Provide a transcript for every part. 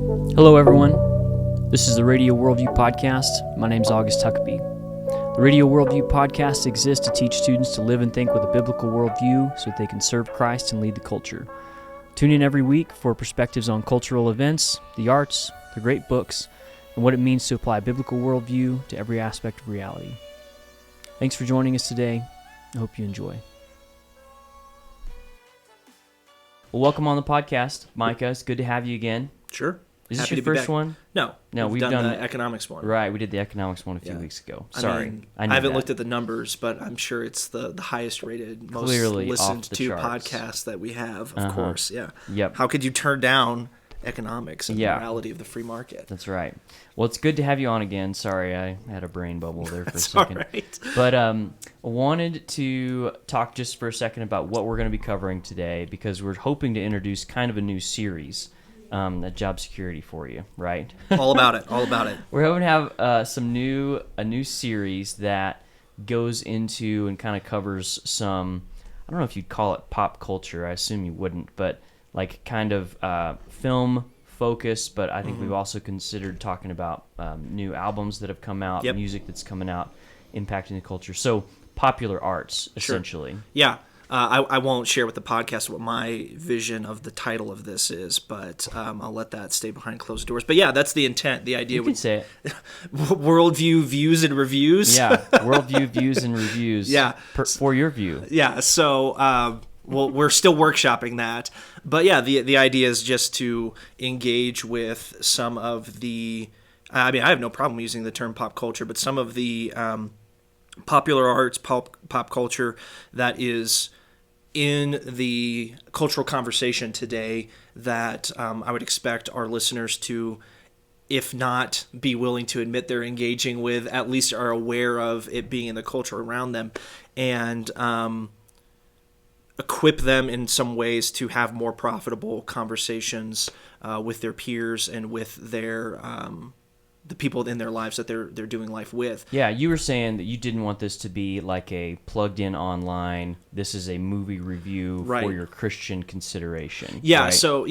Hello, everyone. This is the Radio Worldview Podcast. My name is August Huckabee. The Radio Worldview Podcast exists to teach students to live and think with a biblical worldview so that they can serve Christ and lead the culture. Tune in every week for perspectives on cultural events, the arts, the great books, and what it means to apply a biblical worldview to every aspect of reality. Thanks for joining us today. I hope you enjoy. Well, welcome on the podcast, Micah. It's good to have you again. Sure. Is this your first one? No, we've done the economics one. Right, we did the economics one a few weeks ago. Sorry, I haven't looked at the numbers, but I'm sure it's the highest rated, most listened to podcast that we have, of course. Yeah. Yep. How could you turn down economics and the morality of the free market? That's right. Well, it's good to have you on again. Sorry, I had a brain bubble there for a second. All right. But I wanted to talk just for a second about what we're going to be covering today, because we're hoping to introduce kind of a new series. That job security for you, right? All about it. We're hoping to have a new series that goes into and kind of covers some, I don't know if you'd call it pop culture. I assume you wouldn't, but like kind of film focused. But I think we've also considered talking about new albums that have come out, music that's coming out, impacting the culture. So popular arts, essentially. Sure. Yeah. I won't share with the podcast what my vision of the title of this is, but I'll let that stay behind closed doors. But yeah, that's the intent. The idea. You can say it. Worldview, views, and reviews. Yeah, worldview, views, and reviews. Yeah, for your view. Yeah. So, we're still workshopping that, but yeah, the idea is just to engage with some of the. I mean, I have no problem using the term pop culture, but some of the popular arts, pop culture that is in the cultural conversation today that I would expect our listeners to, if not be willing to admit they're engaging with, at least are aware of it being in the culture around them, and equip them in some ways to have more profitable conversations with their peers and with their the people in their lives that they're doing life with. Yeah, you were saying that you didn't want this to be like a plugged-in online, this is a movie review for your Christian consideration. Yeah, right? so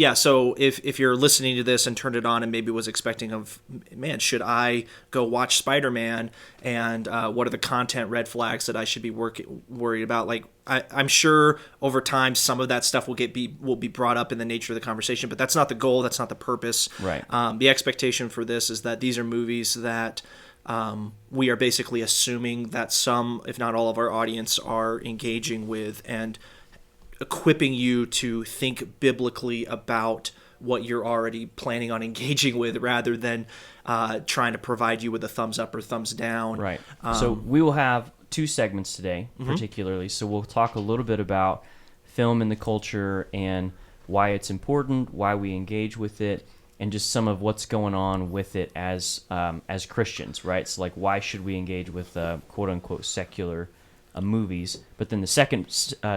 if you're listening to this and turned it on and maybe was expecting of, man, should I go watch Spider-Man, and what are the content red flags that I should be worried about? Like, I'm sure over time some of that stuff will be brought up in the nature of the conversation, but that's not the goal. That's not the purpose. Right. The expectation for this is that these are movies that we are basically assuming that some, if not all, of our audience are engaging with, and equipping you to think biblically about what you're already planning on engaging with, rather than trying to provide you with a thumbs up or thumbs down. Right. So we will have two segments today, particularly. So we'll talk a little bit about film and the culture and why it's important, why we engage with it, and just some of what's going on with it as Christians, right? So like, why should we engage with quote unquote secular movies? But then the second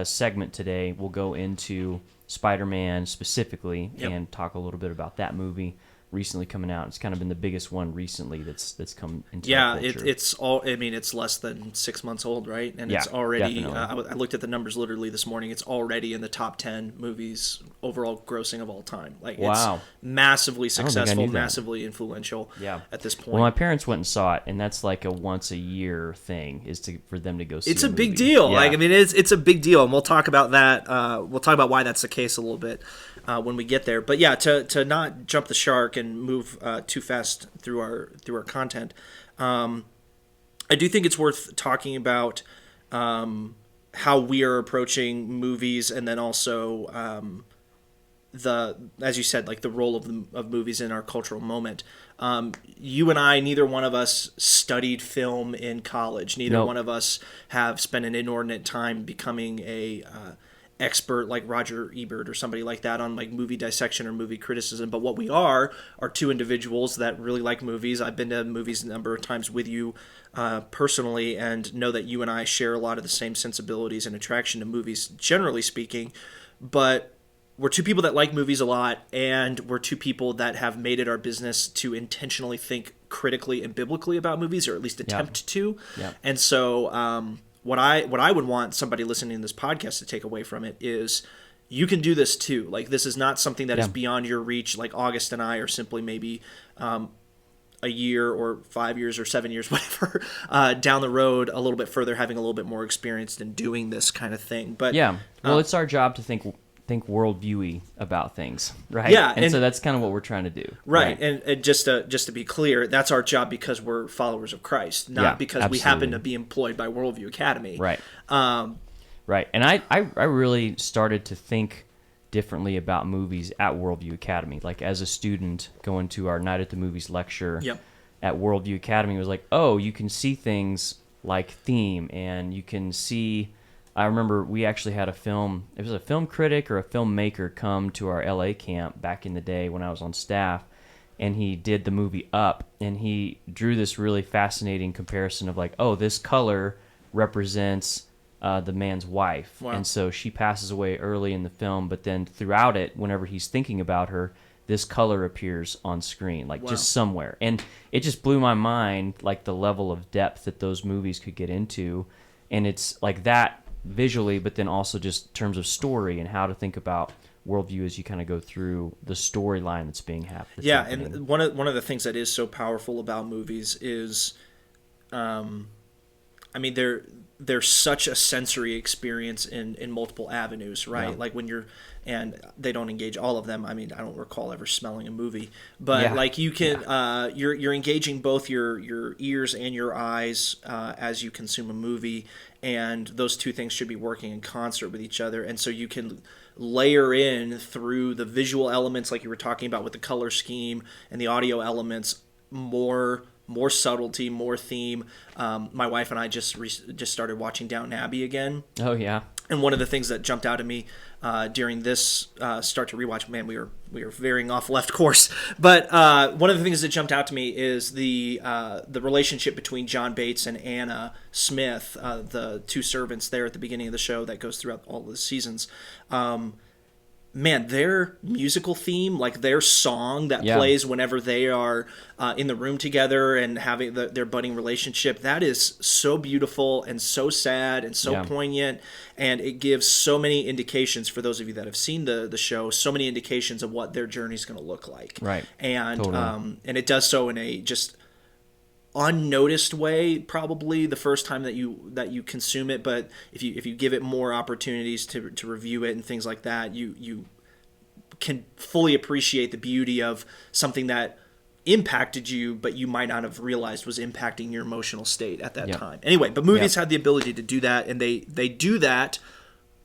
segment today will go into Spider-Man specifically and talk a little bit about that movie recently coming out. It's kind of been the biggest one recently that's come into our culture. It's all. I mean, it's less than 6 months old, right? And it's already. I looked at the numbers literally this morning. It's already in the top 10 movies overall grossing of all time. Like, it's massively successful, massively influential. At this point. Well, my parents went and saw it, and that's like a once a year thing for them to go see. It's a big deal. Yeah. Like, I mean, it's a big deal, and we'll talk about that. We'll talk about why that's the case a little bit when we get there. But yeah, to not jump the shark and move too fast through our content, I do think it's worth talking about how we are approaching movies, and then also as you said, like the role of movies in our cultural moment. You and I, neither one of us studied film in college. Neither one of us have spent an inordinate time becoming a expert like Roger Ebert or somebody like that on like movie dissection or movie criticism. But what we are two individuals that really like movies. I've been to movies a number of times with you personally, and know that you and I share a lot of the same sensibilities and attraction to movies, generally speaking. But we're two people that like movies a lot, and we're two people that have made it our business to intentionally think critically and biblically about movies, or at least attempt to. Yeah. And so what I would want somebody listening to this podcast to take away from it is you can do this too. Like, this is not something that is Yeah. beyond your reach. Like, August and I are simply maybe a year or 5 years or 7 years, whatever, down the road a little bit further, having a little bit more experience in doing this kind of thing. But Yeah. Well, it's our job to think worldviewy about things, right? Yeah, And and- so that's kind of what we're trying to do. Right, and just to be clear, that's our job because we're followers of Christ, not Yeah, because we happen absolutely. to be employed by Worldview Academy. Right. Right. And I really started to think differently about movies at Worldview Academy. Like, as a student going to our Night at the Movies lecture Yep. at Worldview Academy, was like, oh, you can see things like theme, and you can see. I remember we actually had it was a film critic or a filmmaker come to our LA camp back in the day when I was on staff, and he did the movie Up, and he drew this really fascinating comparison of like, oh, this color represents the man's wife. Wow. And so she passes away early in the film, but then throughout it, whenever he's thinking about her, this color appears on screen, like just somewhere. And it just blew my mind, like the level of depth that those movies could get into. And it's like that visually, but then also just in terms of story and how to think about worldview as you kind of go through the storyline that's being happening. Yeah, and one of the things that is so powerful about movies is, I mean, they're such a sensory experience in multiple avenues, right? Yeah. Like when and they don't engage all of them. I mean, I don't recall ever smelling a movie, but Yeah. like you can, you're engaging both your ears and your eyes as you consume a movie, and those two things should be working in concert with each other. And so you can layer in through the visual elements, like you were talking about with the color scheme and the audio elements, more subtlety, more theme. My wife and I just started watching Downton Abbey again. Oh, yeah. And one of the things that jumped out at me during this start to rewatch, man, we were veering off left course. But one of the things that jumped out to me is the relationship between John Bates and Anna Smith, the two servants there at the beginning of the show that goes throughout all the seasons. Man, their musical theme, like their song that plays whenever they are in the room together and having their budding relationship, that is so beautiful and so sad and so poignant. And it gives so many indications, for those of you that have seen the show, so many indications of what their journey is going to look like. Right. And Totally. and it does so in a just unnoticed way, probably the first time that you consume it, but if you give it more opportunities to review it and things like that, you can fully appreciate the beauty of something that impacted you, but you might not have realized was impacting your emotional state at that time. Anyway, but movies have the ability to do that, and they do that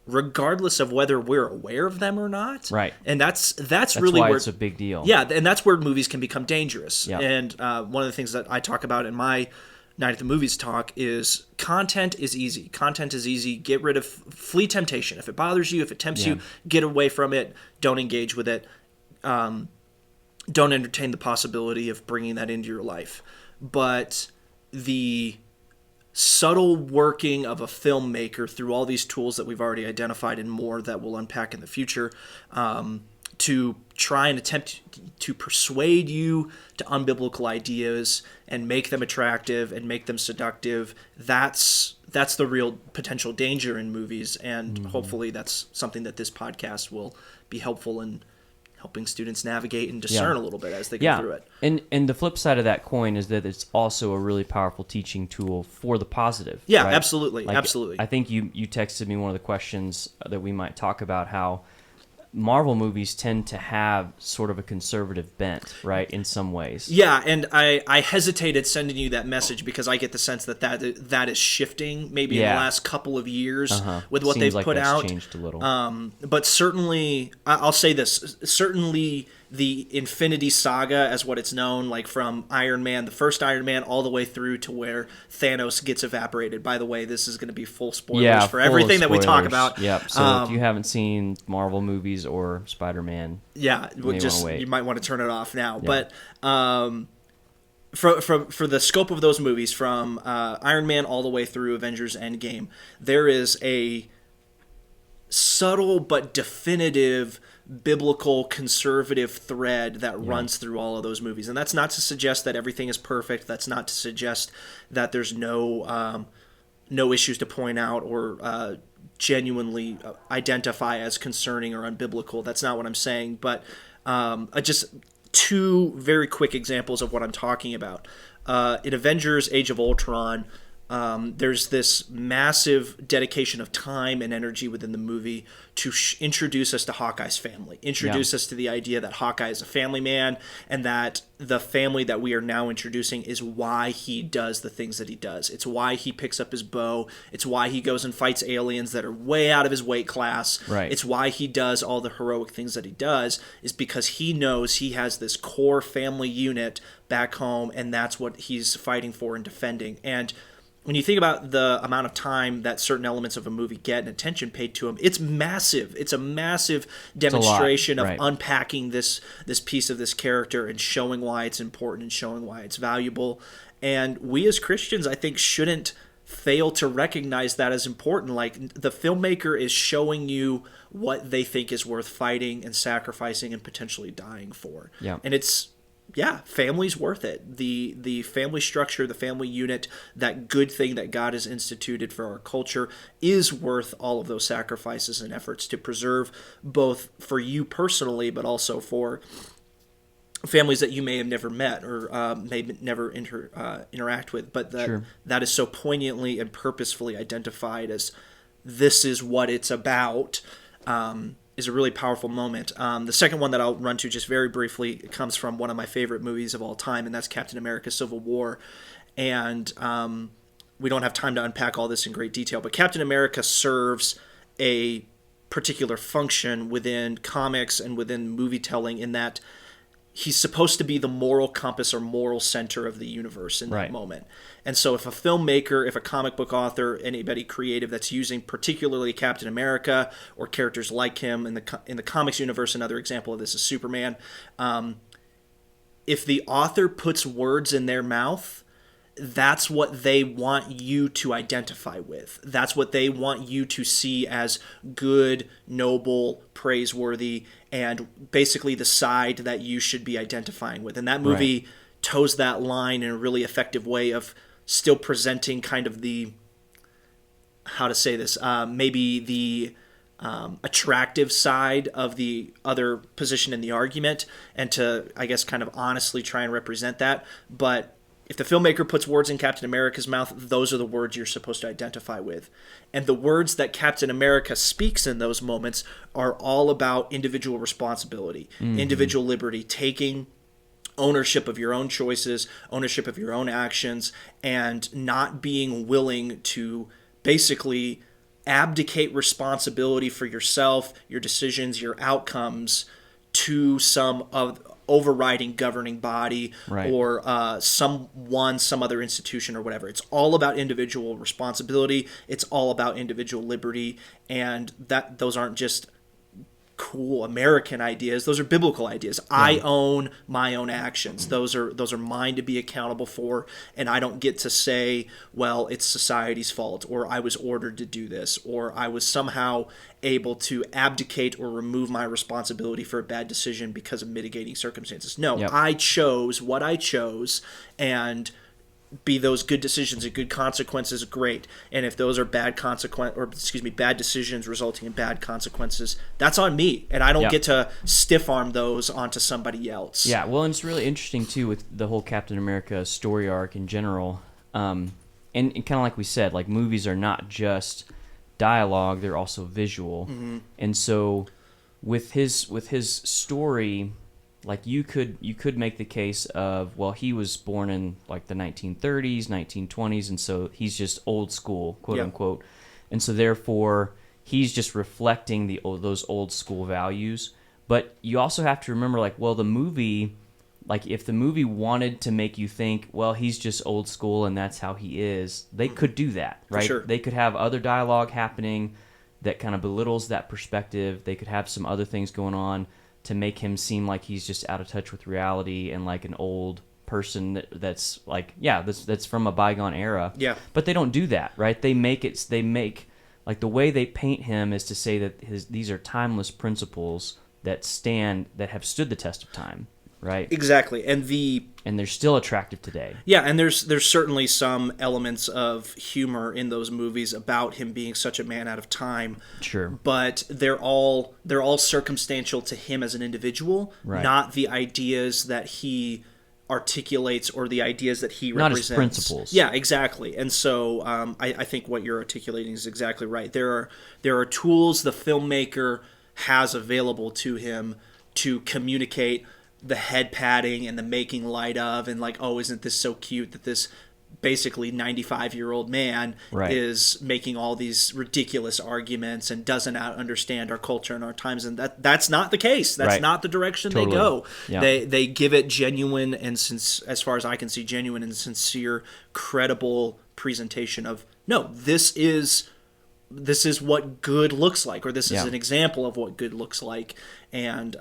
regardless of whether we're aware of them or not. Right. And that's really why where it's a big deal. Yeah, and that's where movies can become dangerous. Yeah. And one of the things that I talk about in my Night at the Movies talk is content is easy. Content is easy. Get rid of, flee temptation. If it bothers you, if it tempts you, get away from it. Don't engage with it. Don't entertain the possibility of bringing that into your life. But the subtle working of a filmmaker through all these tools that we've already identified and more that we'll unpack in the future, to try and attempt to persuade you to unbiblical ideas and make them attractive and make them seductive, that's the real potential danger in movies. And hopefully that's something that this podcast will be helpful in helping students navigate and discern a little bit as they go through it. And the flip side of that coin is that it's also a really powerful teaching tool for the positive. Yeah, right? absolutely, absolutely. I think you texted me one of the questions that we might talk about, how Marvel movies tend to have sort of a conservative bent, right, in some ways. Yeah, and I hesitated sending you that message because I get the sense that is shifting maybe in the last couple of years with what Seems they've put that's out. Changed a little. But certainly, I'll say this, certainly the Infinity Saga, as what it's known, like from Iron Man, the first Iron Man, all the way through to where Thanos gets evaporated. By the way, this is going to be full spoilers for everything that we talk about. Yep. So if you haven't seen Marvel movies or Spider-Man, you might want to turn it off now. Yeah. But for the scope of those movies, from Iron Man all the way through Avengers Endgame, there is a subtle but definitive biblical conservative thread that runs through all of those movies. And that's not to suggest that everything is perfect. That's not to suggest that there's no issues to point out or genuinely identify as concerning or unbiblical. That's not what I'm saying, but just two very quick examples of what I'm talking about. In Avengers Age of Ultron, there's this massive dedication of time and energy within the movie to introduce us to Hawkeye's family, introduce us to the idea that Hawkeye is a family man, and that the family that we are now introducing is why he does the things that he does. It's why he picks up his bow. It's why he goes and fights aliens that are way out of his weight class. Right. It's why he does all the heroic things that he does, is because he knows he has this core family unit back home, and that's what he's fighting for and defending. And when you think about the amount of time that certain elements of a movie get and attention paid to them, it's massive. It's a massive demonstration of unpacking this piece of this character and showing why it's important and showing why it's valuable. And we as Christians, I think, shouldn't fail to recognize that as important. Like, the filmmaker is showing you what they think is worth fighting and sacrificing and potentially dying for. Yeah. And family's worth it. The family structure, the family unit, that good thing that God has instituted for our culture is worth all of those sacrifices and efforts to preserve, both for you personally, but also for families that you may have never met or may never interact with, but that is so poignantly and purposefully identified as this is what it's about. Is a really powerful moment. The second one that I'll run to just very briefly comes from one of my favorite movies of all time, and that's Captain America: Civil War. And we don't have time to unpack all this in great detail, but Captain America serves a particular function within comics and within movie telling, in that he's supposed to be the moral compass or moral center of the universe in that moment. And so if a filmmaker, if a comic book author, anybody creative that's using particularly Captain America or characters like him in the comics universe, another example of this is Superman, if the author puts words in their mouth, that's what they want you to identify with. That's what they want you to see as good, noble, praiseworthy, and basically the side that you should be identifying with. And that movie toes that line in a really effective way of still presenting kind of the, how to say this, maybe the attractive side of the other position in the argument, and to, I guess, kind of honestly try and represent that. But if the filmmaker puts words in Captain America's mouth, those are the words you're supposed to identify with. And the words that Captain America speaks in those moments are all about individual responsibility, individual liberty, taking ownership of your own choices, ownership of your own actions, and not being willing to basically abdicate responsibility for yourself, your decisions, your outcomes to some overriding governing body or some other institution or whatever. It's all about individual responsibility. It's all about individual liberty, and that those aren't just cool American ideas. Those are biblical ideas. I own my own actions. Those are mine to be accountable for, and I don't get to say, well, it's society's fault, or I was ordered to do this, or I was somehow able to abdicate or remove my responsibility for a bad decision because of mitigating circumstances. No, I chose what I chose, and be those good decisions and good consequences, great. And if those are bad decisions resulting in bad consequences, that's on me, and I don't get to stiff arm those onto somebody else. Yeah, well, and it's really interesting too with the whole Captain America story arc in general, and kind of like we said, like, movies are not just dialogue; they're also visual, and so with his story, like, you could make the case of, well, he was born in like the 1930s, 1920s, and so he's just old school, quote unquote, and so therefore he's just reflecting those old school values. But you also have to remember, like, well, the movie, like, if the movie wanted to make you think, well, he's just old school and that's how he is, they could do that, right? For sure. They could have other dialogue happening that kind of belittles that perspective. They could have some other things going on to make him seem like he's just out of touch with reality and like an old person that's like, that's from a bygone era. Yeah. But they don't do that, right? They make like, the way they paint him is to say that these are timeless principles that have stood the test of time, right? Exactly. And they're still attractive today. Yeah, and there's certainly some elements of humor in those movies about him being such a man out of time. Sure. But they're all circumstantial to him as an individual, Right. not the ideas that he articulates or the ideas that he Not represents. his principles. Yeah, exactly. And so I think what you're articulating is exactly right. There are tools the filmmaker has available to him to communicate the head patting and the making light of, and like, oh, isn't this so cute that this basically 95-year-old man Right. is making all these ridiculous arguments and doesn't understand our culture and our times, and that's not the case. That's Right. not the direction Totally. they go. Yeah. They give it genuine and, as far as I can see, genuine and sincere, credible presentation of, no, this is what good looks like, or this is Yeah. an example of what good looks like, and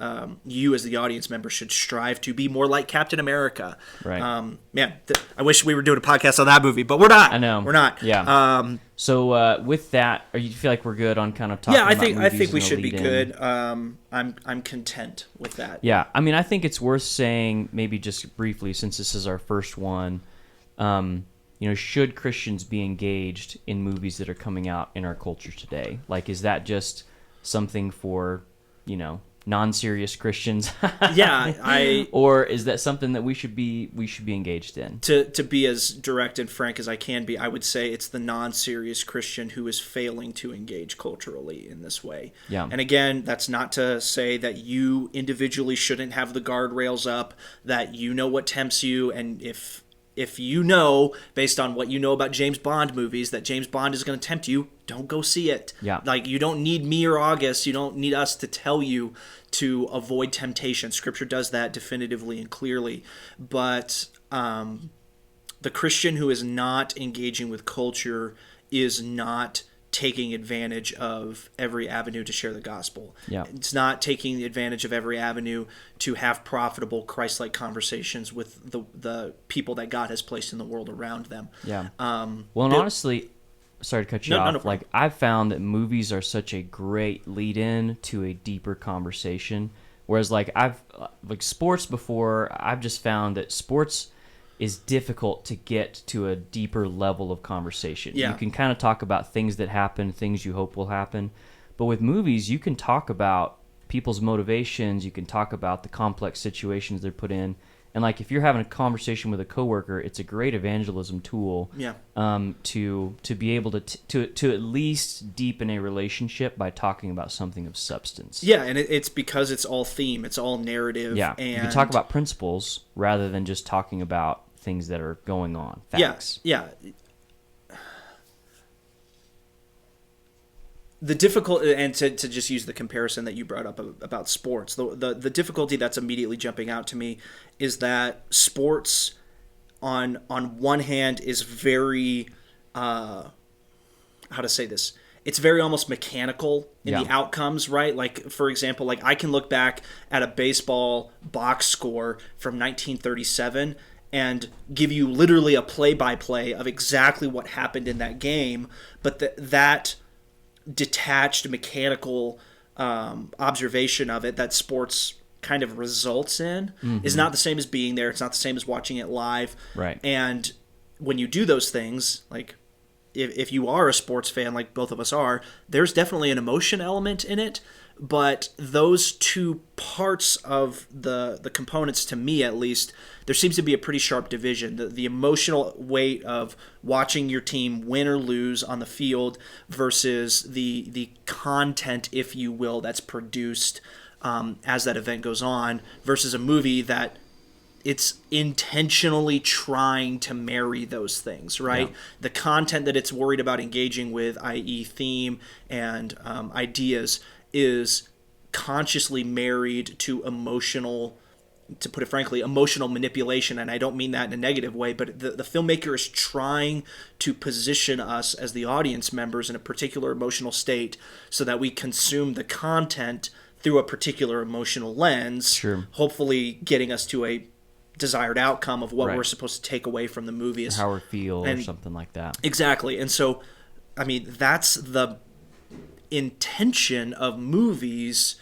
you as the audience member should strive to be more like Captain America. Right. I wish we were doing a podcast on that movie, but we're not. I know. We're not. Yeah. So with that, you feel like we're good on kind of talking Yeah, about I movies think we and a should be lead-in? good. I'm content with that. Yeah, I mean, I think it's worth saying, maybe just briefly, since this is our first one, should Christians be engaged in movies that are coming out in our culture today? Like, is that just something for, non-serious Christians? Yeah, or is that something that we should be engaged in? To be as direct and frank as I can be, I would say it's the non-serious Christian who is failing to engage culturally in this way. Yeah. And again, that's not to say that you individually shouldn't have the guardrails up, that you know what tempts you, and if you know, based on what you know about James Bond movies, that James Bond is going to tempt you, don't go see it. Yeah. Like, you don't need me or August. You don't need us to tell you to avoid temptation. Scripture does that definitively and clearly. But the Christian who is not engaging with culture is not taking advantage of every avenue to share the gospel. Yeah. It's not taking advantage of every avenue to have profitable Christ-like conversations with the people that God has placed in the world around them. Yeah. And honestly, sorry to cut you off. No like, I've found that movies are such a great lead-in to a deeper conversation. Whereas, like, sports before, I've just found that sports is difficult to get to a deeper level of conversation. Yeah. You can kind of talk about things that happen, things you hope will happen. But with movies, you can talk about people's motivations. You can talk about the complex situations they're put in. And, like, if you're having a conversation with a coworker, it's a great evangelism tool. Yeah. To be able to at least deepen a relationship by talking about something of substance. Yeah, and it's because it's all theme, it's all narrative. Yeah, and you can talk about principles rather than just talking about things that are going on. Facts. Yeah. The difficulty, and to just use the comparison that you brought up about sports, the difficulty that's immediately jumping out to me is that sports, on one hand, is very, how to say this? It's very almost mechanical in the outcomes, right? Like, for example, like, I can look back at a baseball box score from 1937 and give you literally a play-by-play of exactly what happened in that game, but that detached mechanical observation of it that sports kind of results in is not the same as being there. It's not the same as watching it live. Right. And when you do those things, like, if you are a sports fan like both of us are, there's definitely an emotion element in it. But those two parts of the components, to me at least, there seems to be a pretty sharp division. The emotional weight of watching your team win or lose on the field versus the content, if you will, that's produced as that event goes on, versus a movie that it's intentionally trying to marry those things, right? Yeah. The content that it's worried about engaging with, i.e. theme and ideas, is consciously married to emotional, to put it frankly, emotional manipulation. And I don't mean that in a negative way, but the filmmaker is trying to position us as the audience members in a particular emotional state so that we consume the content through a particular emotional lens, Sure. hopefully getting us to a desired outcome of what Right. we're supposed to take away from the movie. Or how we feel or And- something like that. Exactly. And so, I mean, that's the intention of movies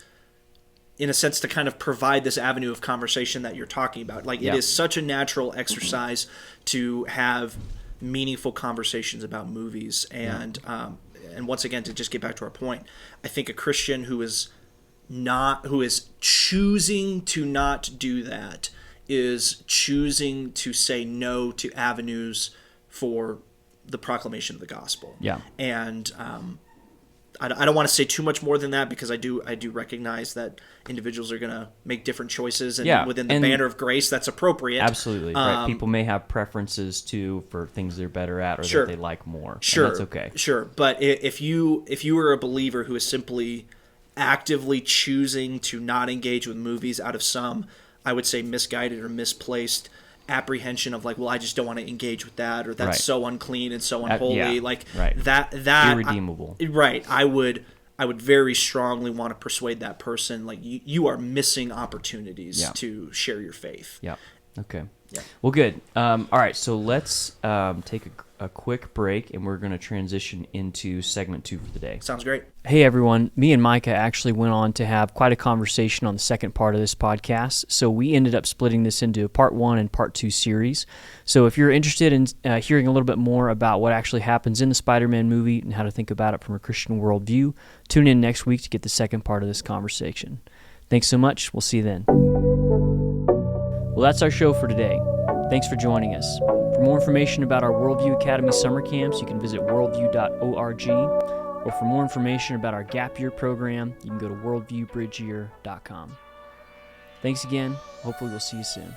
in a sense, to kind of provide this avenue of conversation that you're talking about. Like, it is such a natural exercise to have meaningful conversations about movies. And once again, to just get back to our point, I think a Christian who is choosing to not do that is choosing to say no to avenues for the proclamation of the gospel. Yeah. And I don't want to say too much more than that, because I do recognize that individuals are going to make different choices, and within the banner of grace, that's appropriate. Absolutely. Right. People may have preferences too for things they're better at, or that they like more. Sure. And that's okay. Sure. But if you are a believer who is simply actively choosing to not engage with movies out of some, I would say, misguided or misplaced apprehension of, like, well, I just don't want to engage with that, or that's so unclean and so unholy, that irredeemable. I would very strongly want to persuade that person, like, you are missing opportunities to share your faith. Yeah. Okay. Yeah. Well, good. All right. So let's take a quick break, and we're going to transition into segment 2 for the day. Sounds great. Hey, everyone. Me and Micah actually went on to have quite a conversation on the second part of this podcast. So we ended up splitting this into a part 1 and part 2 series. So if you're interested in hearing a little bit more about what actually happens in the Spider-Man movie and how to think about it from a Christian worldview, tune in next week to get the second part of this conversation. Thanks so much. We'll see you then. Well, that's our show for today. Thanks for joining us. For more information about our Worldview Academy summer camps, you can visit worldview.org. Or for more information about our Gap Year program, you can go to worldviewbridgeyear.com. Thanks again. Hopefully we'll see you soon.